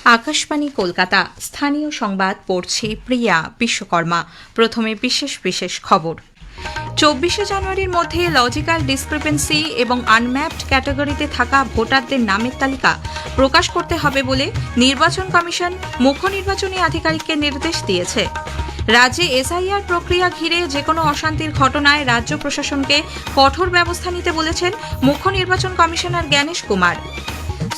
আকাশবাণী কলকাতা স্থানীয় সংবাদ পড়ছি প্রিয়া বিশ্বকর্মা। প্রথমে বিশেষ বিশেষ খবর। 24শে জানুয়ারির মধ্যে লজিক্যাল ডিসক্রিপেন্সি এবং আনম্যাপড ক্যাটাগরিতে থাকা ভোটারদের নামের তালিকা প্রকাশ করতে হবে বলে নির্বাচন কমিশন মুখ্য নির্বাচনী আধিকারিককে নির্দেশ দিয়েছে। রাজ্যে এসআইআর প্রক্রিয়া ঘিরে যেকোনো অশান্তির ঘটনায় রাজ্য প্রশাসনকে কঠোর ব্যবস্থা নিতে বলেছেন মুখ্য নির্বাচন commissioner Gyanesh Kumar.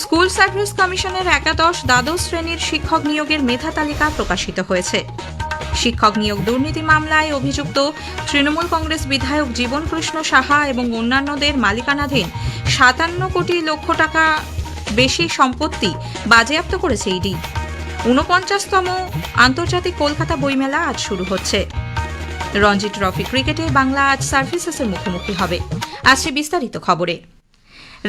School service কমিশনের একাদশ দ্বাদশ শ্রেণীর শিক্ষক নিয়োগের মেধা তালিকা প্রকাশিত হয়েছে। শিক্ষক নিয়োগ দুর্নীতি মামলায় অভিযুক্ত তৃণমূল কংগ্রেস বিধায়ক জীবন কৃষ্ণ সাহা এবং অন্যান্যদের মালিকানাধীন 57 কোটি লক্ষ টাকা বেশি সম্পত্তি বাজেয়াপ্ত করেছে ইডি। 49তম আন্তর্জাতিক কলকাতা বইমেলা আজ শুরু হচ্ছে। রঞ্জি ট্রফি ক্রিকেটে বাংলা আজ সার্ভিসেসের মুখোমুখি হবে। আসছে বিস্তারিত খবরে।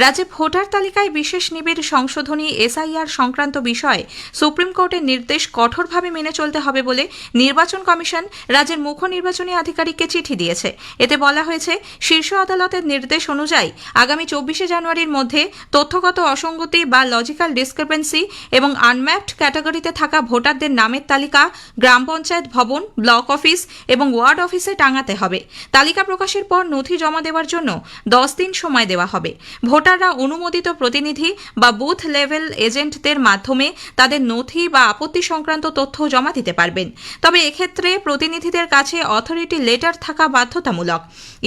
রাজ্যে ভোটার তালিকায় বিশেষ নিবিড় সংশোধনী এসআইআর সংক্রান্ত বিষয়ে সুপ্রিম কোর্টের নির্দেশ কঠোরভাবে মেনে চলতে হবে বলে নির্বাচন কমিশন রাজ্যের মুখ্য নির্বাচনী আধিকারিককে চিঠি দিয়েছে। এতে বলা হয়েছে, শীর্ষ আদালতের নির্দেশ অনুযায়ী আগামী 24শে জানুয়ারির মধ্যে তথ্যগত অসঙ্গতি বা লজিক্যাল ডিসক্রিপেন্সি এবং আনম্যাপড ক্যাটাগরিতে থাকা ভোটারদের নামের তালিকা গ্রাম পঞ্চায়েত ভবন, ব্লক অফিস এবং ওয়ার্ড অফিসে টাঙাতে হবে। তালিকা প্রকাশের পর নথি জমা দেওয়ার জন্য 10 দিন সময় দেওয়া হবে। ভোটাররা অনুমোদিত প্রতিনিধি বা বুথ লেভেল এজেন্টদের মাধ্যমে তাদের নথি বা আপত্তি সংক্রান্ত তথ্য জমা দিতে পারবেন। তবে এক্ষেত্রে প্রতিনিধিদের কাছে অথরিটি লেটার থাকা বাধ্যতামূলক।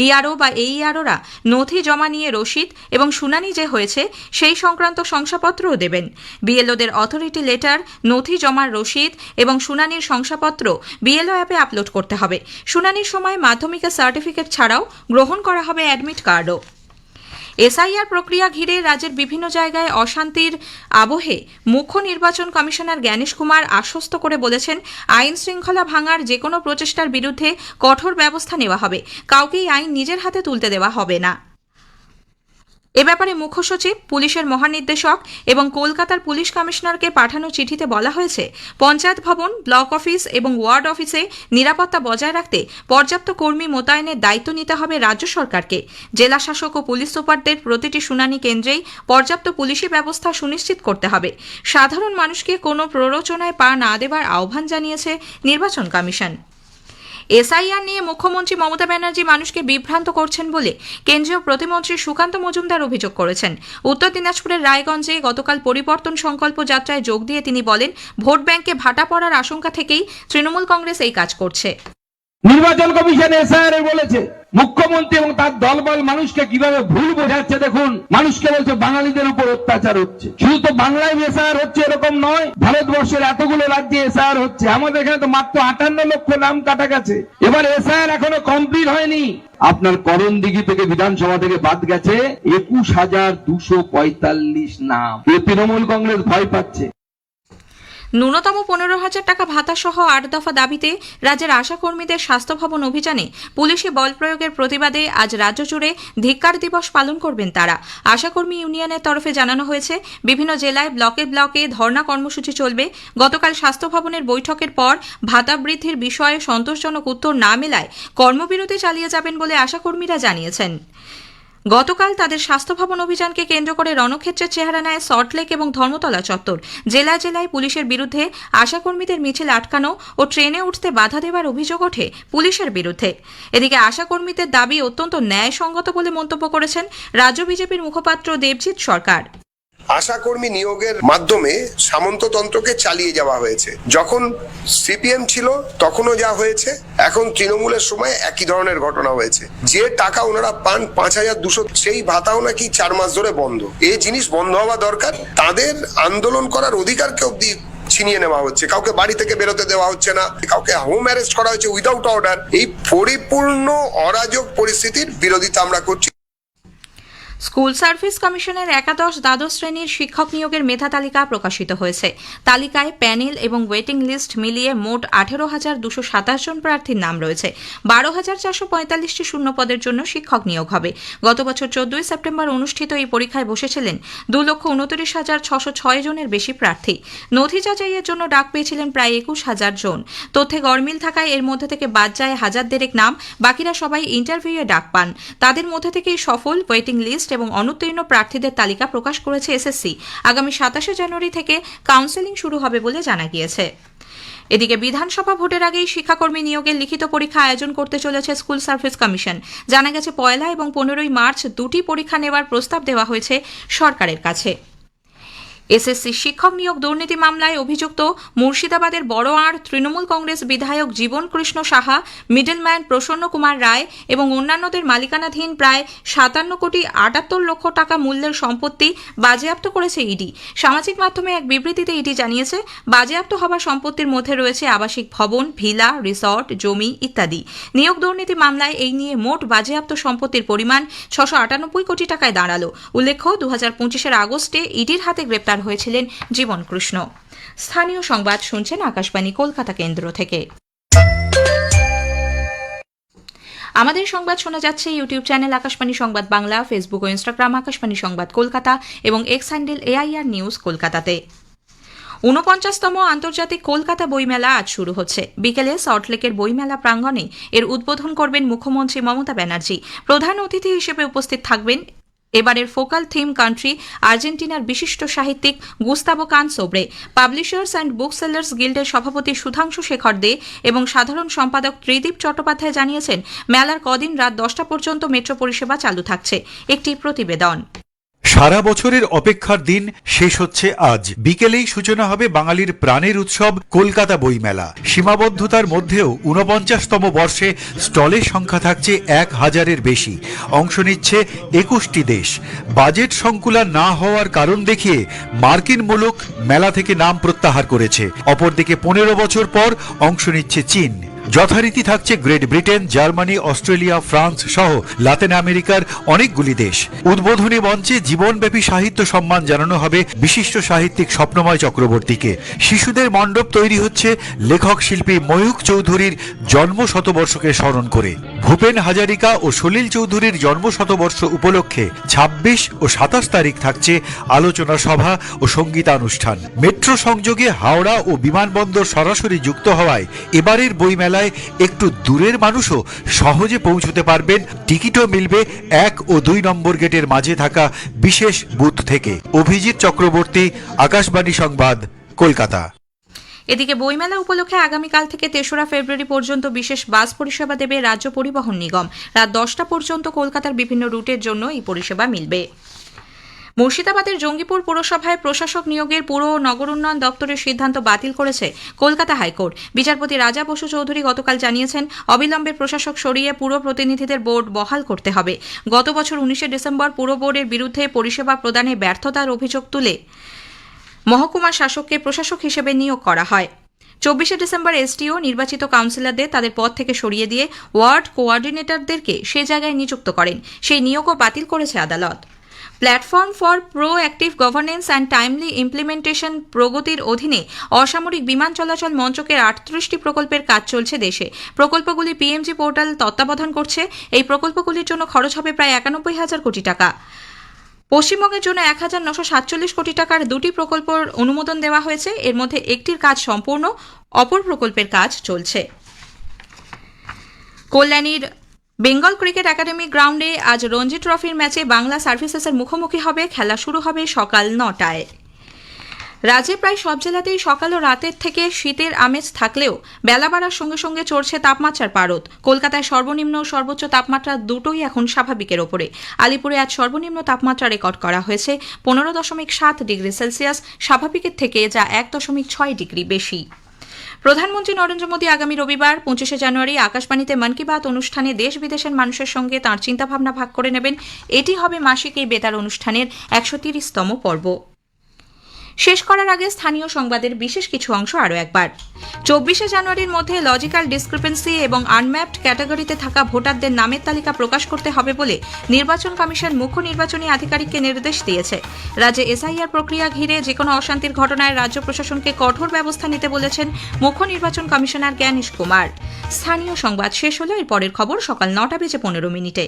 ইআরও বা এইআরওরা নথি জমা নিয়ে রসিদ এবং শুনানি যে হয়েছে সেই সংক্রান্ত শংসাপত্রও দেবেন। বিএলওদের অথরিটি লেটার, নথি জমার রসিদ এবং শুনানির শংসাপত্র বিএলও অ্যাপে আপলোড করতে হবে। শুনানির সময় মাধ্যমিকের সার্টিফিকেট ছাড়াও গ্রহণ করা হবে অ্যাডমিট কার্ডও। এসআইআর প্রক্রিয়া ঘিরে রাজ্যের বিভিন্ন জায়গায় অশান্তির আবহে মুখ্য নির্বাচন কমিশনার জ্ঞানেশ কুমার আশ্বস্ত করে বলেছেন, আইন শৃঙ্খলা ভাঙার যেকোনো প্রচেষ্টার বিরুদ্ধে কঠোর ব্যবস্থা নেওয়া হবে। কাউকেই আইন নিজের হাতে তুলতে দেওয়া হবে না। এ ব্যাপারে মুখ্য সচিব, পুলিশের মহানির্দেশক এবং কলকাতার পুলিশ কমিশনারকে পাঠানো চিঠিতে বলা হয়েছে, পঞ্চায়েত ভবন, ব্লক অফিস এবং ওয়ার্ড অফিসে নিরাপত্তা বজায় রাখতে পর্যাপ্ত কর্মী মোতায়েনের দায়িত্ব নিতে হবে রাজ্য সরকারকে। জেলা শাসক ও পুলিশ সুপারদের প্রতিটি শুনানি কেন্দ্রেই পর্যাপ্ত পুলিশি ব্যবস্থা সুনিশ্চিত করতে হবে। সাধারণ মানুষকে কোনো প্ররোচনায় পা না দেবার আহ্বান জানিয়েছে নির্বাচন কমিশন। এসআইআর নিয়ে মুখ্যমন্ত্রী মমতা ব্যানার্জি মানুষকে বিভ্রান্ত করছেন বলে কেন্দ্রীয় প্রতিমন্ত্রী সুকান্ত মজুমদার অভিযোগ করেছেন। উত্তর দিনাজপুরের রায়গঞ্জে গতকাল পরিবর্তন সংকল্প যাত্রায় যোগ দিয়ে তিনি বলেন, ভোট ব্যাংকে ভাটা পড়ার আশঙ্কা থেকেই তৃণমূল কংগ্রেস এই কাজ করছে। নির্বাচন কমিশন এসআইআর বলেছে, মুখ্যমন্ত্রী এবং তার দলবল মানুষকে কিভাবে ভুল বোঝাচ্ছে দেখুন। মানুষকে বলছে বাঙালিদের উপর অত্যাচার হচ্ছে। শুধু তো বাংলায় এসআইআর হচ্ছে এরকম নয়, ভারতবর্ষের এতগুলো রাজ্যে এসআইআর হচ্ছে। আমাদের এখানে তো মাত্র 58 লক্ষ নাম কাটা গেছে। এবার এসআইআর এখনো কমপ্লিট হয়নি। আপনার করণদিঘি থেকে বিধানসভা থেকে বাদ গেছে 21,245 নাম। তৃণমূল কংগ্রেস ভয় পাচ্ছে। ন্যূনতম 15,000 টাকা ভাতা সহ 8 দফা দাবিতে রাজ্যের আশাকর্মীদের স্বাস্থ্য ভবন অভিযানে পুলিশি বল প্রয়োগের প্রতিবাদে আজ রাজ্য জুড়ে ধিক্কার দিবস পালন করবেন তারা। আশাকর্মী ইউনিয়নের তরফে জানানো হয়েছে, বিভিন্ন জেলায় ব্লকে ব্লকে ধর্ণা কর্মসূচি চলবে। গতকাল স্বাস্থ্য ভবনের বৈঠকের পর ভাতা বৃদ্ধির বিষয়ে সন্তোষজনক উত্তর না মেলায় কর্মবিরতি চালিয়ে যাবেন বলে আশাকর্মীরা জানিয়েছেন। গতকাল তাদের স্বাস্থ্য ভবন অভিযানকে কেন্দ্র করে রণক্ষেত্রের চেহারা নেয় সল্টলেক এবং ধর্মতলা চত্বর। জেলায় জেলায় পুলিশের বিরুদ্ধে আশাকর্মীদের মিছিল আটকানো ও ট্রেনে উঠতে বাধা দেওয়ার অভিযোগ ওঠে পুলিশের বিরুদ্ধে। এদিকে আশাকর্মীদের দাবি অত্যন্ত ন্যায়সঙ্গত বলে মন্তব্য করেছেন রাজ্য বিজেপির মুখপাত্র দেবজিৎ সরকার। আশাকর্মী নিয়োগের মাধ্যমে সামন্ততন্ত্রকে চালিয়ে যাওয়া হয়েছে। যখন সিপিএম ছিল তখনও যা হয়েছে, এখন তৃণমূলের সময় একই ধরনের ঘটনা হয়েছে। যে টাকা ওনারা পান 5,200, সেই ভাতাও নাকি 4 মাস ধরে বন্ধ। এই জিনিস বন্ধ হওয়া দরকার। তাদের আন্দোলন করার অধিকারকে অব্দি ছিনিয়ে নেওয়া হচ্ছে। কাউকে বাড়ি থেকে বেরোতে দেওয়া হচ্ছে না, কাউকে হোম অ্যারেস্ট করা হচ্ছে উইদাউট অর্ডার। এই পরিপূর্ণ অরাজক পরিস্থিতির বিরোধিতা আমরা করছি। স্কুল সার্ভিস কমিশনের একাদশ দ্বাদশ শ্রেণীর শিক্ষক নিয়োগের মেধা তালিকা প্রকাশিত হয়েছে। তালিকায় প্যানেল এবং ওয়েটিং লিস্ট মিলিয়ে মোট 18,227 জন প্রার্থীর নাম রয়েছে। 12,445টি শূন্য পদের জন্য শিক্ষক নিয়োগ হবে। গত বছর 14 সেপ্টেম্বর অনুষ্ঠিত এই পরীক্ষায় বসেছিলেন 2,29,606 জনের বেশি প্রার্থী। নথি যাচাইয়ের জন্য ডাক পেয়েছিলেন প্রায় 21,000 জন। তথ্যে গরমিল থাকায় এর মধ্যে থেকে বাদ যায় 1,000 দেড়েক নাম। বাকিরা সবাই ইন্টারভিউয়ে ডাক পান। তাদের মধ্যে থেকেই সফল ওয়েটিং লিস্ট লিস্ট এবং অনুত্তীর্ণ প্রার্থীদের তালিকা প্রকাশ করেছে এসএসসি। আগামী 27 জানুয়ারি থেকে কাউন্সেলিং শুরু হবে বলে জানা গিয়েছে। এদিকে বিধানসভা ভোটের আগেই শিক্ষাকর্মী নিয়োগের লিখিত পরীক্ষা আয়োজন করতে চলেছে স্কুল সার্ভিস কমিশন। জানা গেছে 1 এবং 15 মার্চ দুটি পরীক্ষা নেওয়ার প্রস্তাব দেওয়া হয়েছে সরকারের কাছে। এসএসসি শিক্ষক নিয়োগ দুর্নীতি মামলায় অভিযুক্ত মুর্শিদাবাদের বড়োয়ার তৃণমূল কংগ্রেস বিধায়ক জীবন কৃষ্ণ সাহা, মিডলম্যান প্রসন্ন কুমার রায় এবং অন্যান্যদের মালিকানাধীন প্রায় 57,78,00,000 টাকা মূল্যের সম্পত্তি বাজেয়াপ্ত করেছে ইডি। সামাজিক মাধ্যমে এক বিবৃতিতে ইডি জানিয়েছে, বাজেয়াপ্ত হওয়া সম্পত্তির মধ্যে রয়েছে আবাসিক ভবন, ভিলা, রিসর্ট, জমি ইত্যাদি। নিয়োগ দুর্নীতি মামলায় এই নিয়ে মোট বাজেয়াপ্ত সম্পত্তির পরিমাণ 698 কোটি টাকায় দাঁড়ালো। উল্লেখ্য, 2025-এর আগস্টে ইডির হাতে গ্রেপ্তার হয়েছিলেন জীবন কৃষ্ণ। স্থানীয় সংবাদ শুনছেন আকাশবাণী কলকাতা কেন্দ্র থেকে। আমাদের সংবাদ শোনা যাচ্ছে ইউটিউব চ্যানেল আকাশবাণী সংবাদ বাংলা, ফেসবুক ও ইনস্টাগ্রাম আকাশবাণী সংবাদ কলকাতা এবং এক্স হ্যান্ডেল AIR নিউজ কলকাতাতে। 49তম আন্তর্জাতিক কলকাতা বইমেলা আজ শুরু হচ্ছে। বিকেলে সল্টলেকের বইমেলা প্রাঙ্গণে এর উদ্বোধন করবেন মুখ্যমন্ত্রী মমতা ব্যানার্জি। প্রধান অতিথি হিসেবে উপস্থিত থাকবেন এবারের ফোকাল থিম কান্ট্রি আর্জেন্টিনার বিশিষ্ট সাহিত্যিক গুস্তাভো কানসোব্রে, পাবলিশার্স অ্যান্ড বুক সেলার্স গিল্ডের সভাপতি সুধাংশু শেখর দে এবং সাধারণ সম্পাদক ত্রিদীপ চট্টোপাধ্যায় জানিয়েছেন, মেলার কদিন রাত 10টা পর্যন্ত মেট্রো পরিষেবা চালু থাকছে। একটি প্রতিবেদন। সারা বছরের অপেক্ষার দিন শেষ হচ্ছে আজ। বিকেলেই সূচনা হবে বাঙালির প্রাণের উৎসব কলকাতা বইমেলা। সীমাবদ্ধতার মধ্যেও 49তম বর্ষে স্টলের সংখ্যা থাকছে 1000-এর বেশি। অংশ নিচ্ছে 21টি দেশ। বাজেট সংকুলান না হওয়ার কারণ দেখিয়ে মার্কিন মুলুক মেলা থেকে নাম প্রত্যাহার করেছে। অপরদিকে 15 বছর পর অংশ নিচ্ছে চীন। যথারীতি থাকছে great Britain, Germany, Australia, France সহ লাতিন আমেরিকার অনেকগুলি দেশ। উদ্বোধনী মঞ্চে জীবনব্যাপী সাহিত্য সম্মান জানানো হবে বিশিষ্ট সাহিত্যিক স্বপ্নময় চক্রবর্তীকে। শিশুদের মণ্ডপ তৈরি হচ্ছে লেখক শিল্পী ময়ূখ চৌধুরীর জন্ম শতবর্ষকে স্মরণ করে। ভূপেন হাজারিকা ও সলিল চৌধুরীর জন্ম শতবর্ষ উপলক্ষে 26 ও 27 তারিখ থাকছে আলোচনা সভা ও সঙ্গীতানুষ্ঠান। মেট্রো সংযোগে হাওড়া ও বিমানবন্দর সরাসরি যুক্ত হওয়ায় এবারের বইমেলা একটু দূরের মানুষও সহজে পৌঁছতে পারবেন। টিকিটও মিলবে 1 ও 2 নম্বর গেটের মাঝে থাকা বিশেষ বুথ থেকে। অভিজিৎ চক্রবর্তী, আকাশবাণী সংবাদ, কলকাতা। এদিকে বইমেলা উপলক্ষে আগামীকাল থেকে 3রা ফেব্রুয়ারি পর্যন্ত বিশেষ বাস পরিষেবা দেবে রাজ্য পরিবহন নিগম। রাত 10টা পর্যন্ত কলকাতার বিভিন্ন রুটের জন্য এই পরিষেবা মিলবে। মুর্শিদাবাদের জঙ্গিপুর পুরসভায় প্রশাসক নিয়োগের পুর ও নগর উন্নয়ন দপ্তরের সিদ্ধান্ত বাতিল করেছে কলকাতা হাইকোর্ট। বিচারপতি রাজা বসু চৌধুরী গতকাল জানিয়েছেন, অবিলম্বে প্রশাসক সরিয়ে পুর প্রতিনিধিদের বোর্ড বহাল করতে হবে। গত বছর 19 ডিসেম্বর পুর বোর্ডের বিরুদ্ধে পরিষেবা প্রদানে ব্যর্থতার অভিযোগ তুলে মহকুমা শাসককে প্রশাসক হিসেবে নিয়োগ করা হয়। 24 ডিসেম্বর এসডিও নির্বাচিত কাউন্সিলরদের তাদের পদ থেকে সরিয়ে দিয়ে ওয়ার্ড কোঅর্ডিনেটরদেরকে সে জায়গায় নিযুক্ত করেন। সেই নিয়োগও বাতিল করেছে আদালত। Platform for proactive governance and timely implementation প্রগতির অধীনে অসামরিক বিমান চলাচল মন্ত্রকের 38টি প্রকল্পের কাজ চলছে দেশে। প্রকল্পগুলি পিএমজি পোর্টাল তত্ত্বাবধান করছে। এই প্রকল্পগুলির জন্য খরচ হবে প্রায় 91,000 কোটি টাকা। পশ্চিমবঙ্গের জন্য 1,947 কোটি টাকার 2টি প্রকল্পের অনুমোদন দেওয়া হয়েছে। এর মধ্যে একটির কাজ সম্পূর্ণ, অপর প্রকল্পের কাজ চলছে। কল্যাণীর বেঙ্গল ক্রিকেট একাডেমি গ্রাউন্ডে আজ রঞ্জি ট্রফির ম্যাচে বাংলা সার্ভিসেসের মুখোমুখি হবে। খেলা শুরু হবে সকাল 9টায়। রাজ্যে প্রায় সব জেলাতেই সকাল ও রাতের থেকে শীতের আমেজ থাকলেও বেলা বাড়ার সঙ্গে সঙ্গে চড়ছে তাপমাত্রার পারদ। কলকাতায় সর্বনিম্ন ও সর্বোচ্চ তাপমাত্রা দুটোই এখন স্বাভাবিকের ওপরে। আলিপুরে আজ সর্বনিম্ন তাপমাত্রা রেকর্ড করা হয়েছে 15.7 ডিগ্রি সেলসিয়াস স্বাভাবিকের থেকে, যা 1.6 ডিগ্রি বেশি। প্রধানমন্ত্রী নরেন্দ্র মোদী আগামী রবিবার 25 জানুয়ারি আকাশবাণীতে মন কি বাত অনুষ্ঠানে দেশ বিদেশের মানুষের সঙ্গে তাঁর চিন্তাভাবনা ভাগ করে নেবেন। এটি হবে মাসিক এই বেতার অনুষ্ঠানের 130তম পর্ব। শেষ করার আগে স্থানীয় সংবাদের বিশেষ কিছু অংশ আরও একবার। 24 জানুয়ারির মধ্যে লজিক্যাল ডিসক্রিপেন্সি এবং আনম্যাপড ক্যাটাগরিতে থাকা ভোটারদের নামের তালিকা প্রকাশ করতে হবে বলে নির্বাচন কমিশন মুখ্য নির্বাচনী আধিকারিককে নির্দেশ দিয়েছে। রাজ্যে এসআইআর প্রক্রিয়া ঘিরে যেকোনো অশান্তির ঘটনায় রাজ্য প্রশাসনকে কঠোর ব্যবস্থা নিতে বলেছেন মুখ্য নির্বাচন কমিশনার জ্ঞানেশ কুমার। স্থানীয় সংবাদ শেষ হলো। এর পরের খবর সকাল 9টা বেজে 15 মিনিটে।